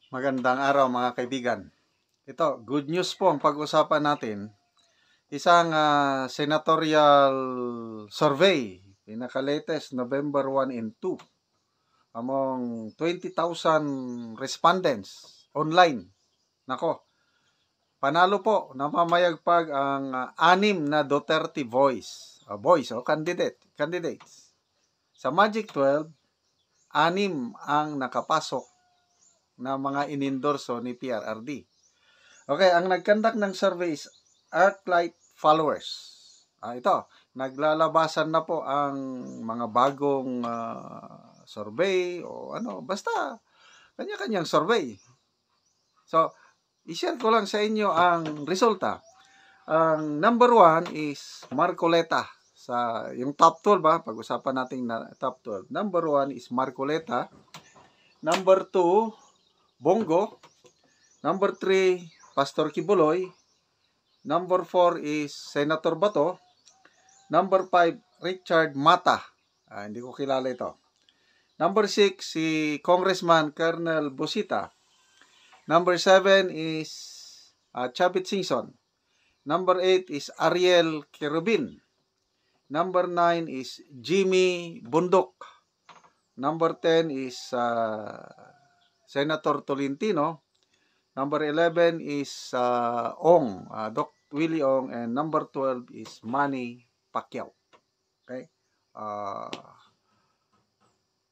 Magandang araw mga kaibigan. Ito, good news po ang pag-usapan natin. Isang senatorial survey, pinaka-latest November 1 and 2, among 20,000 respondents online. Nako, panalo po, namamayagpag ang 6 na Duterte candidates. Sa Magic 12, 6 ang nakapasok na mga inendorso ni PRRD. Okay, ang nagkandak ng survey is ArcLight followers. Ito, naglalabasan na po ang mga bagong survey o basta kanya-kanyang survey. So, i-share ko lang sa inyo ang resulta. Ang number 1 is Marcoleta. Sa yung top 12 ba? Pag-usapan natin na top 12. Number 1 is Marcoleta. Number 2, Bongo. Number 3, Pastor Kibuloy. Number 4 is Senator Bato. Number 5, Richard Mata. Hindi ko kilala ito. Number 6, si Congressman Colonel Busita. Number 7 is Chavit Singson. Number 8 is Ariel Querubin. Number 9 is Jimmy Bundok. Number 10 is Senator Tolentino. Number 11 is Doc Willie Ong. And number 12 is Manny Pacquiao. Okay?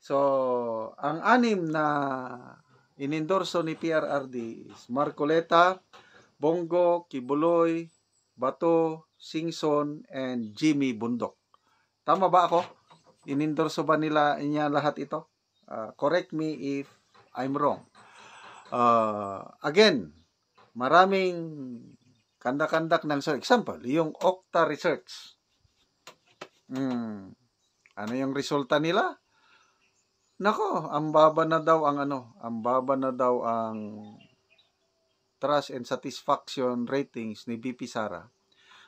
So, ang 6 na inendorso ni PRRD is Marcoleta, Bongo, Kibuloy, Bato, Singson, and Jimmy Bundok. Tama ba ako? Inendorso ba niya lahat ito? Correct me if I'm wrong. Again, maraming kandak-kandak ng example, yung Okta Research. Ano yung resulta nila? Nako, ang baba na daw ang trust and satisfaction ratings ni VP Sara.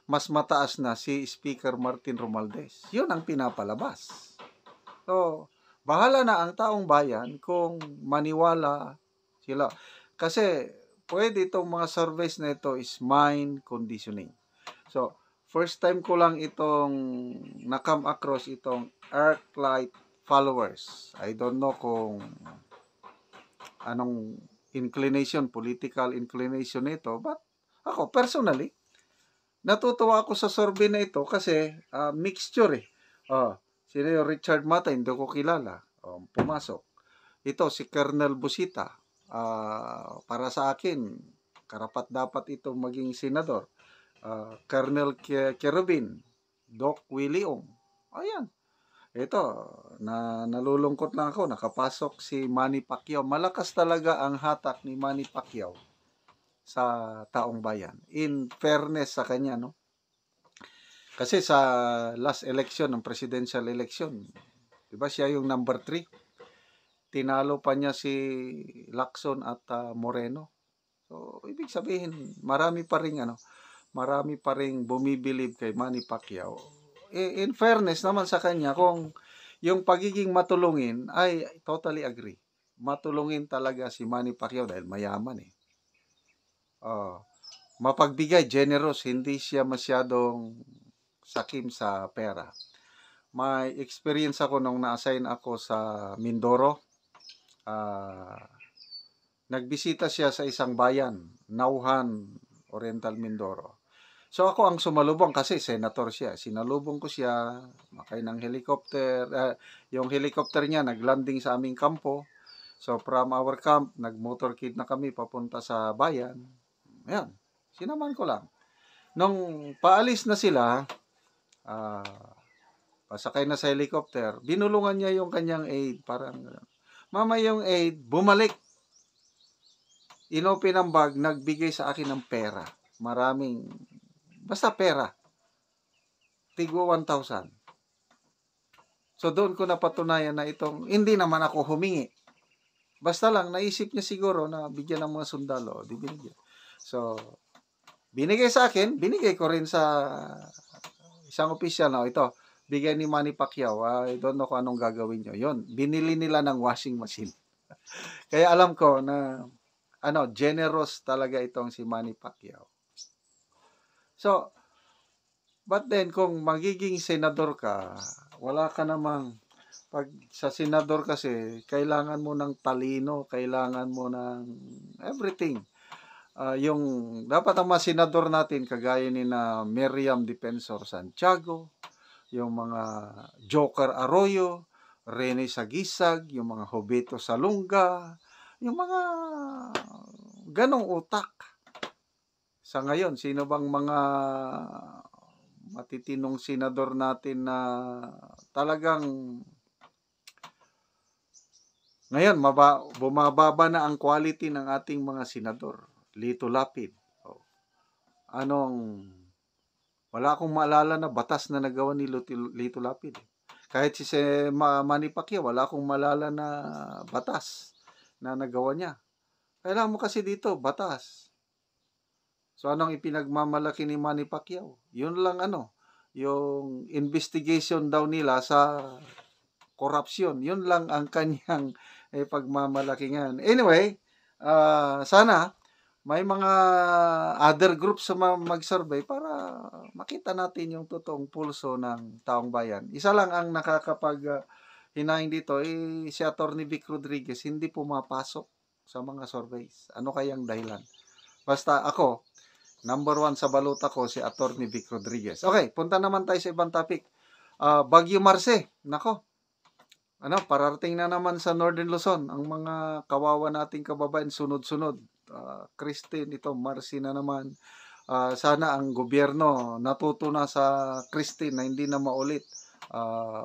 Mas mataas na si Speaker Martin Romualdez. Yun ang pinapalabas. So, bahala na ang taong bayan kung maniwala sila. Kasi, pwede itong mga surveys na ito is mind conditioning. So, first time ko lang itong na-come across itong ArcLight followers. I don't know kung anong political inclination nito. But, ako, personally, natutuwa ako sa survey na ito kasi mixture eh. Sino yung Richard Mata, hindi ko kilala. Pumasok. Ito, si Colonel Busita. Para sa akin, karapat dapat ito maging senador. Colonel Querubin, Doc Willie Ong. Ayan. Ito, nalulungkot lang ako. Nakapasok si Manny Pacquiao. Malakas talaga ang hatak ni Manny Pacquiao sa taong bayan. In fairness sa kanya, no? Kasi sa last election, ng presidential election, di ba siya yung number 3? Tinalo pa niya si Lacson at Moreno. So, ibig sabihin, marami pa ring bumibilib kay Manny Pacquiao. In fairness naman sa kanya, kung yung pagiging matulungin, ay totally agree. Matulungin talaga si Manny Pacquiao dahil mayaman eh. Mapagbigay, generous, hindi siya masyadong sakim sa pera. May experience ako nung na-assign ako sa Mindoro. Nagbisita siya sa isang bayan, Nauhan, Oriental Mindoro. So ako ang sumalubong kasi senator siya. Sinalubong ko siya, makay ng helicopter. Yung helicopter niya naglanding sa aming kampo. So from our camp, nag-motorcade na kami papunta sa bayan. Ayan, sinaman ko lang. Nung paalis na sila, pasakay na sa helicopter, binulungan niya yung kanyang aide. Parang, mama yung aide, bumalik. Inopen ang bag, nagbigay sa akin ng pera. Basta pera. Tigwa 1,000. So doon ko napatunayan na hindi naman ako humingi. Basta lang, naisip niya siguro na bigyan ng mga sundalo. Di binigyan. So, binigay sa akin, binigay ko rin sa isang opisyal na ito. Bigay ni Manny Pacquiao. I don't know kung anong gagawin nyo. Yun, binili nila ng washing machine. Kaya alam ko na generous talaga itong si Manny Pacquiao. So, but then, kung magiging senador ka, wala ka namang, pag sa senador kasi, kailangan mo ng talino, kailangan mo ng everything. Yung, dapat ang mga senador natin, kagaya ni na Miriam Defensor Santiago, yung mga Joker Arroyo, Rene Sagisag, yung mga Joveto Salunga, yung mga ganong utak. Sa ngayon, sino bang mga matitinong senador natin na talagang ngayon bumababa na ang quality ng ating mga senador? Lito Lapid. Wala akong maalala na batas na nagawa ni Lito Lapid. Kahit si Manny Pacquiao, wala akong maalala na batas na nagawa niya. Kailangan mo kasi dito, batas. So, anong ipinagmamalaki ni Manny Pacquiao? Yun lang yung investigation daw nila sa corruption. Yun lang ang kanyang pagmamalaki nga. Anyway, sana may mga other groups sa mag-survey para makita natin yung totoong pulso ng taong bayan. Isa lang ang hinaing dito, si Atty. Vic Rodriguez hindi pumapasok sa mga surveys. Ano kayang dahilan? Basta ako, number 1 sa balota ko, si Atty. Vic Rodriguez. Okay, punta naman tayo sa ibang topic. Bagyo Marce, nako. Parating na naman sa Northern Luzon, ang mga kawawa nating kababayan, sunod-sunod. Christine, ito, Marcy na naman. Sana ang gobyerno natuto na sa Christine na hindi na maulit.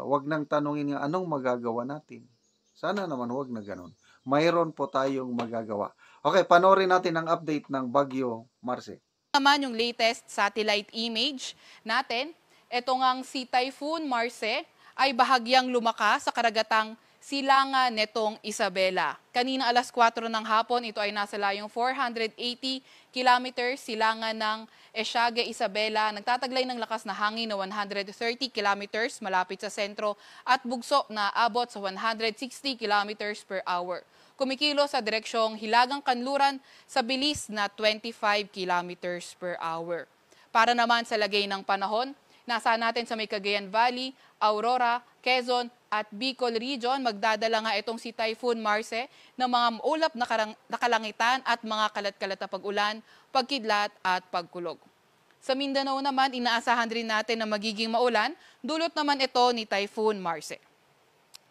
Wag nang tanungin nga anong magagawa natin. Sana naman wag na ganun. Mayroon po tayong magagawa. Okay, panoorin natin ang update ng Bagyo Marce. Naman yung latest satellite image natin, ito ngang si Typhoon Marce ay bahagyang lumakas sa karagatang silangan netong Isabela. Kanina alas 4 ng hapon, ito ay nasa layong 480 kilometers silangan ng Esiague, Isabela. Nagtataglay ng lakas na hangin na 130 kilometers malapit sa sentro at bugso na abot sa 160 kilometers per hour. Kumikilo sa direksyong Hilagang Kanluran sa bilis na 25 kilometers per hour. Para naman sa lagay ng panahon, nasa natin sa may Cagayan Valley, Aurora, Quezon at Bicol Region, magdadala nga itong si Typhoon Marce ng mga maulap na kalangitan at mga kalat-kalat na pag-ulan, pagkidlat at pagkulog. Sa Mindanao naman, inaasahan rin natin na magiging maulan, dulot naman ito ni Typhoon Marce.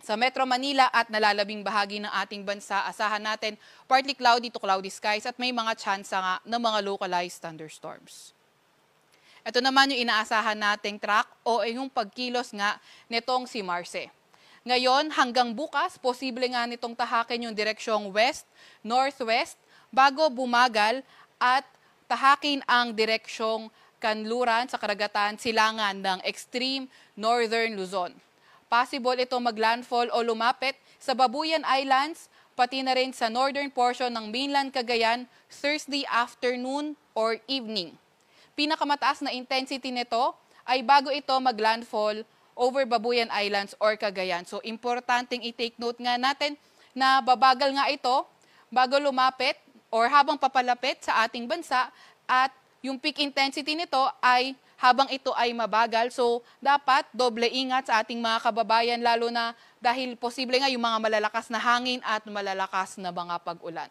Sa Metro Manila at nalalabing bahagi ng ating bansa, asahan natin partly cloudy to cloudy skies at may mga tsansa nga ng mga localized thunderstorms. Ito naman yung inaasahan nating track o yung pagkilos nga nitong si Marce. Ngayon hanggang bukas, posible nga nitong tahakin yung direksyong west, northwest, bago bumagal at tahakin ang direksyong kanluran sa karagatan silangan ng extreme northern Luzon. Possible ito maglandfall o lumapit sa Babuyan Islands, pati na rin sa northern portion ng mainland Cagayan Thursday afternoon or evening. Pinakamataas na intensity nito ay bago ito maglandfall over Babuyan Islands or Cagayan. So, importanteng i-take note nga natin na babagal nga ito bago lumapit or habang papalapit sa ating bansa at yung peak intensity nito ay habang ito ay mabagal. So, dapat doble ingat sa ating mga kababayan lalo na dahil posible nga yung mga malalakas na hangin at malalakas na mga pag-ulan.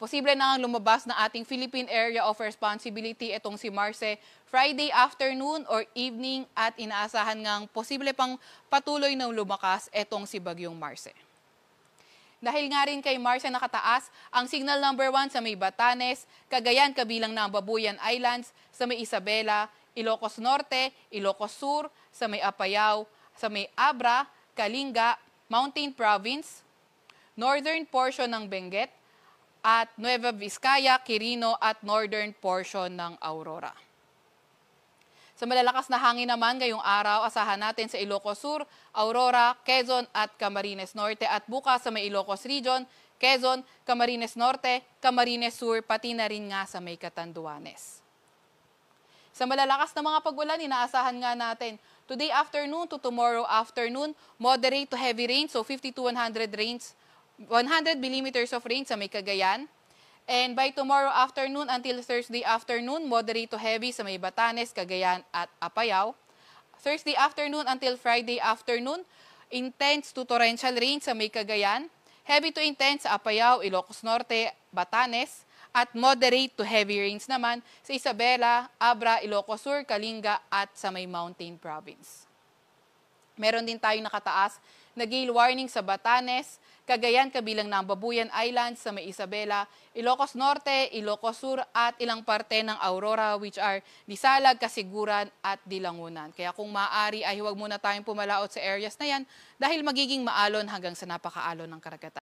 Posible na ang lumabas na ating Philippine Area of Responsibility itong si Marce Friday afternoon or evening at inaasahan ngang posible pang patuloy na lumakas itong si Bagyong Marce. Dahil nga rin kay Marce nakataas ang signal number 1 sa may Batanes, Cagayan kabilang ng Babuyan Islands, sa may Isabela, Ilocos Norte, Ilocos Sur, sa may Apayao, sa may Abra, Kalinga, Mountain Province, northern portion ng Benguet, at Nueva Vizcaya, Quirino at northern portion ng Aurora. Sa malalakas na hangin naman ngayong araw, asahan natin sa Ilocos Sur, Aurora, Quezon at Camarines Norte at bukas sa may Ilocos Region, Quezon, Camarines Norte, Camarines Sur, pati na rin nga sa may Catanduanes. Sa malalakas na mga pag-ulan, inaasahan nga natin today afternoon to tomorrow afternoon, moderate to heavy rain, so 50 to 100 rains 100 millimeters of rain sa may Cagayan. And by tomorrow afternoon until Thursday afternoon, moderate to heavy sa may Batanes, Cagayan at Apayao. Thursday afternoon until Friday afternoon, intense to torrential rain sa may Cagayan, heavy to intense sa Apayao, Ilocos Norte, Batanes, at moderate to heavy rains naman sa Isabela, Abra, Ilocos Sur, Kalinga at sa may Mountain Province. Meron din tayong nakataas na gale warning sa Batanes, Cagayan kabilang ng Babuyan Islands sa may Isabela, Ilocos Norte, Ilocos Sur at ilang parte ng Aurora which are Disalag, Kasiguran at Dilangunan. Kaya kung maaari ay huwag muna tayong pumalaot sa areas na yan dahil magiging maalon hanggang sa napakaalon ng karagatan.